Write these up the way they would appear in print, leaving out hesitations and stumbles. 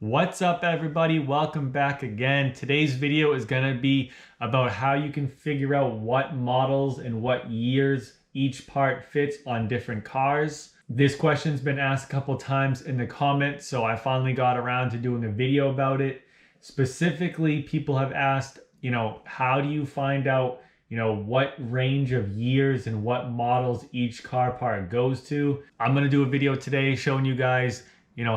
What's up, everybody? Welcome back again. Today's video is going to be about how you can figure out what models and what years each part fits on different cars. This question's been asked a couple times in the comments, so I finally got around to doing a video about it. Specifically, people have asked, how do you find out, what range of years and what models each car part goes to? I'm going to do a video today showing you guys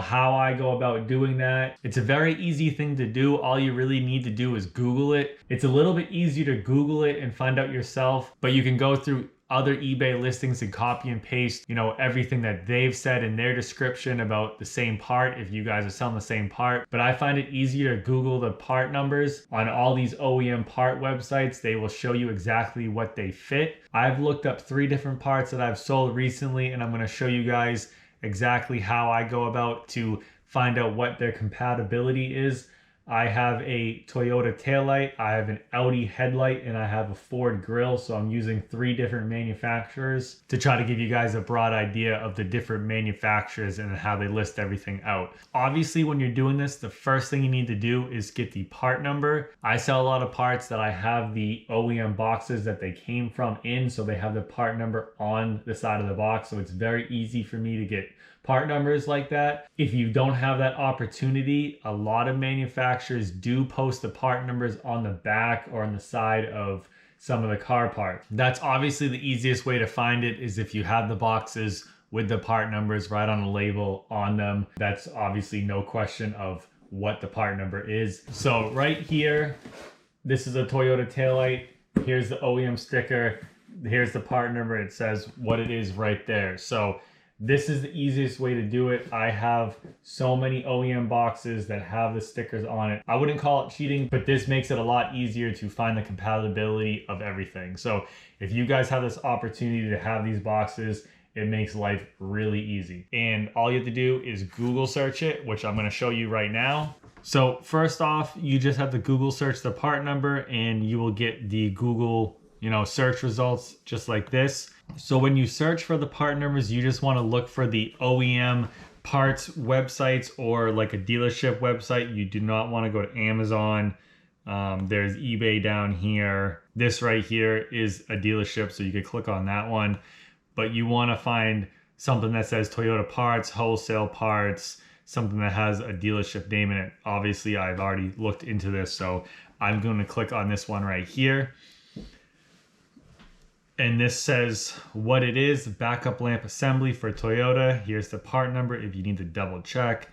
how I go about doing that. It's a very easy thing to do. All you really need to do is Google it. It's a little bit easier to Google it and find out yourself, but you can go through other eBay listings and copy and paste, everything that they've said in their description about the same part if you guys are selling the same part. But I find it easier to Google the part numbers on all these OEM part websites. They will show you exactly what they fit. I've looked up 3 different parts that I've sold recently, and I'm going to show you guys exactly how I go about to find out what their compatibility is. I have a Toyota taillight, I have an Audi headlight, and I have a Ford grille. So I'm using 3 different manufacturers to try to give you guys a broad idea of the different manufacturers and how they list everything out. Obviously, when you're doing this, the first thing you need to do is get the part number. I sell a lot of parts that I have the OEM boxes that they came from in, so they have the part number on the side of the box. So it's very easy for me to get part numbers like that. If you don't have that opportunity, a lot of manufacturers do post the part numbers on the back or on the side of some of the car parts. That's obviously the easiest way to find it, is if you have the boxes with the part numbers right on the label on them. That's obviously no question of what the part number is. So right here, this is a Toyota taillight. Here's the OEM sticker. Here's the part number. It says what it is right there. So this is the easiest way to do it. I have so many OEM boxes that have the stickers on it. I wouldn't call it cheating, but this makes it a lot easier to find the compatibility of everything. So if you guys have this opportunity to have these boxes, it makes life really easy. And all you have to do is Google search it, which I'm going to show you right now. So first off, you just have to Google search the part number and you will get the Google search results just like this. So when you search for the part numbers, you just want to look for the OEM parts websites or like a dealership website. You do not want to go to Amazon. There's eBay down here. This right here is a dealership, so you could click on that one. But you want to find something that says Toyota Parts, Wholesale Parts, something that has a dealership name in it. Obviously, I've already looked into this, so I'm going to click on this one right here. And this says what it is: backup lamp assembly for Toyota. Here's the part number if you need to double check.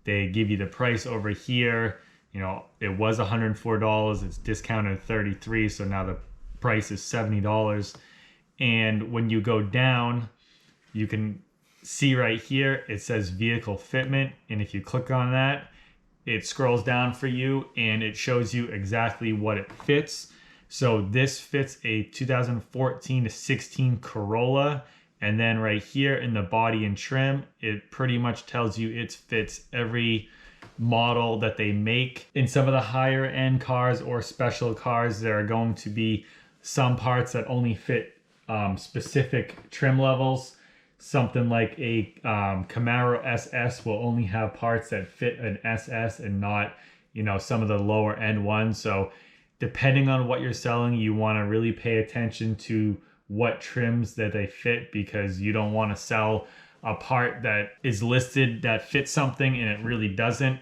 They give you the price over here. It was $104. It's discounted $33, so now the price is $70. And when you go down, you can see right here, it says vehicle fitment. And if you click on that, it scrolls down for you and it shows you exactly what it fits. So this fits a 2014 to 16 Corolla. And then right here in the body and trim, it pretty much tells you it fits every model that they make. In some of the higher end cars or special cars, there are going to be some parts that only fit specific trim levels. Something like a Camaro SS will only have parts that fit an SS and not, some of the lower end ones. So depending on what you're selling, you want to really pay attention to what trims that they fit, because you don't want to sell a part that is listed that fits something and it really doesn't.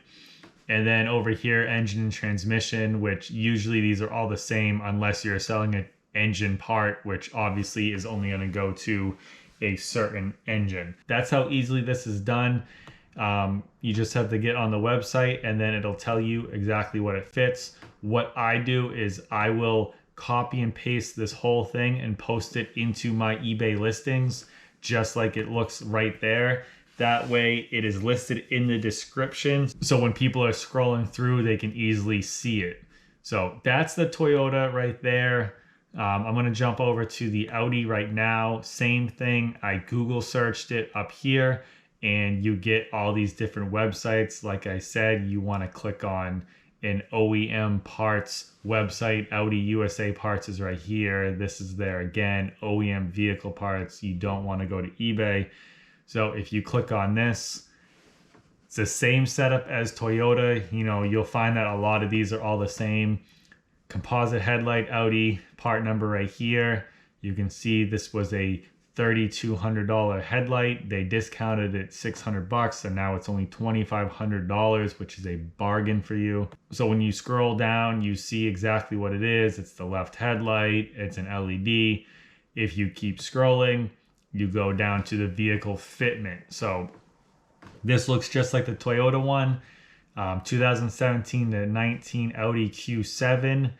And then over here, engine and transmission, which usually these are all the same unless you're selling an engine part, which obviously is only going to go to a certain engine. That's how easily this is done. You just have to get on the website and then it'll tell you exactly what it fits. What I do is I will copy and paste this whole thing and post it into my eBay listings, just like it looks right there. That way it is listed in the description, so when people are scrolling through, they can easily see it. So that's the Toyota right there. I'm going to jump over to the Audi right now. Same thing. I Google searched it up here and you get all these different websites. Like I said, you want to click on an OEM parts website. Audi USA Parts is right here. This is there again, OEM vehicle parts. You don't want to go to eBay. So if you click on this, It's the same setup as Toyota. You know, you'll find that a lot of these are all the same. Composite headlight, Audi, part number right here. You can see this was a $3,200 headlight. They discounted it $600, and now it's only $2,500, which is a bargain for you. So when you scroll down, you see exactly what it is. It's the left headlight. It's an LED. If you keep scrolling, you go down to the vehicle fitment. So this looks just like the Toyota one. 2017 to 19 Audi Q7.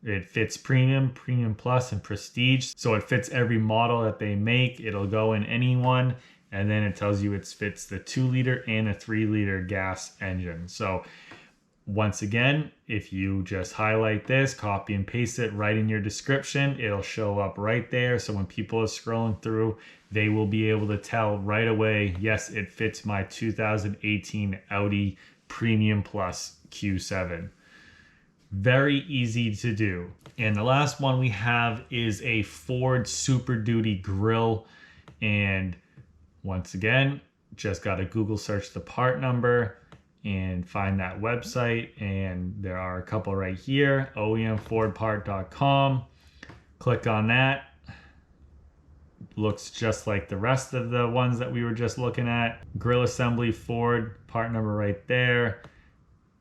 It fits premium, premium plus, and prestige. So it fits every model that they make. It'll go in any one. And then it tells you it fits the 2-liter and a 3-liter gas engine. So once again, if you just highlight this, copy and paste it right in your description, it'll show up right there. So when people are scrolling through, they will be able to tell right away, yes, it fits my 2018 Audi Premium Plus Q7. Very easy to do. And the last one we have is a Ford Super Duty grill. And once again, just got to Google search the part number and find that website. And there are a couple right here, OEMFordPart.com. Click on that. Looks just like the rest of the ones that we were just looking at. Grill assembly Ford, part number right there.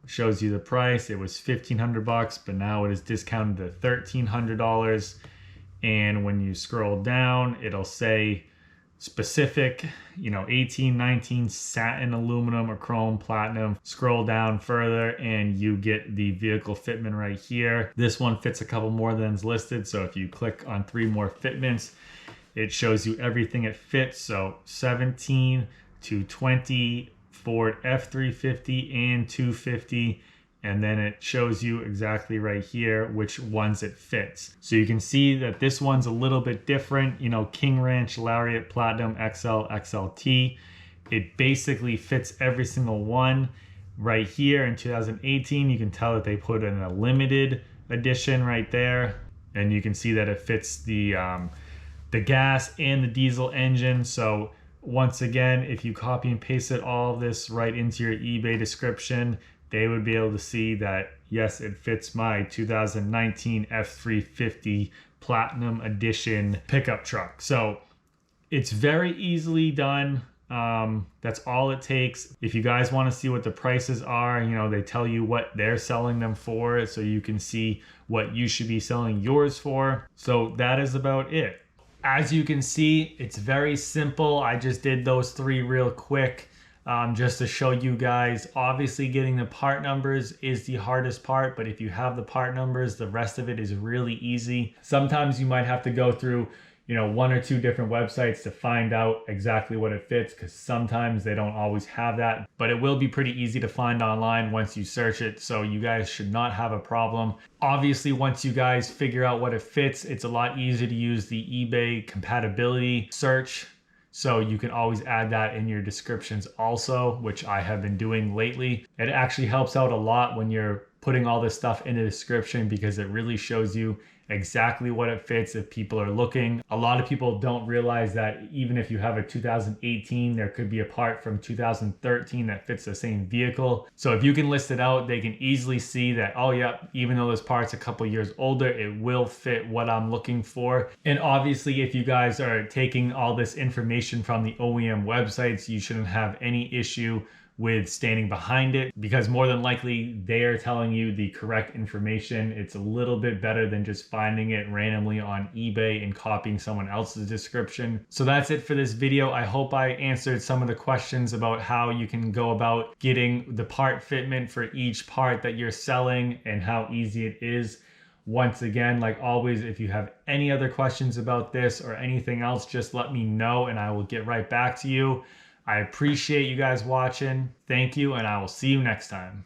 Shows you the price. It was $1,500, but now it is discounted to $1,300. And when you scroll down, it'll say specific, 18, 19, satin, aluminum, or chrome, platinum. Scroll down further and you get the vehicle fitment right here. This one fits a couple more than is listed. So if you click on 3 more fitments, it shows you everything it fits. So 17 to 20 Ford F350 and 250, and then it shows you exactly right here which ones it fits. So you can see that this one's a little bit different, King Ranch Lariat Platinum XL XLT. It basically fits every single one. Right here in 2018, you can tell that they put in a limited edition right there, and you can see that it fits the gas and the diesel engine. So once again, if you copy and paste it all this right into your eBay description, they would be able to see that, yes, it fits my 2019 F350 Platinum Edition pickup truck. So it's very easily done. That's all it takes. If you guys want to see what the prices are, they tell you what they're selling them for, so you can see what you should be selling yours for. So that is about it. As you can see, it's very simple. I just did those 3 real quick just to show you guys. Obviously, getting the part numbers is the hardest part, but if you have the part numbers, the rest of it is really easy. Sometimes you might have to go through 1 or 2 different websites to find out exactly what it fits, because sometimes they don't always have that, but it will be pretty easy to find online once you search it. So you guys should not have a problem. Obviously, once you guys figure out what it fits, it's a lot easier to use the eBay compatibility search. So you can always add that in your descriptions also, which I have been doing lately. It actually helps out a lot when you're putting all this stuff in the description, because it really shows you exactly what it fits if people are looking. A lot of people don't realize that even if you have a 2018, there could be a part from 2013 that fits the same vehicle. So if you can list it out, they can easily see that, oh yeah, even though this part's a couple years older, it will fit what I'm looking for. And obviously, if you guys are taking all this information from the OEM websites, you shouldn't have any issue with standing behind it, because more than likely they are telling you the correct information. It's a little bit better than just finding it randomly on eBay and copying someone else's description. So that's it for this video. I hope I answered some of the questions about how you can go about getting the part fitment for each part that you're selling and how easy it is. Once again, like always, if you have any other questions about this or anything else, just let me know and I will get right back to you. I appreciate you guys watching. Thank you, and I will see you next time.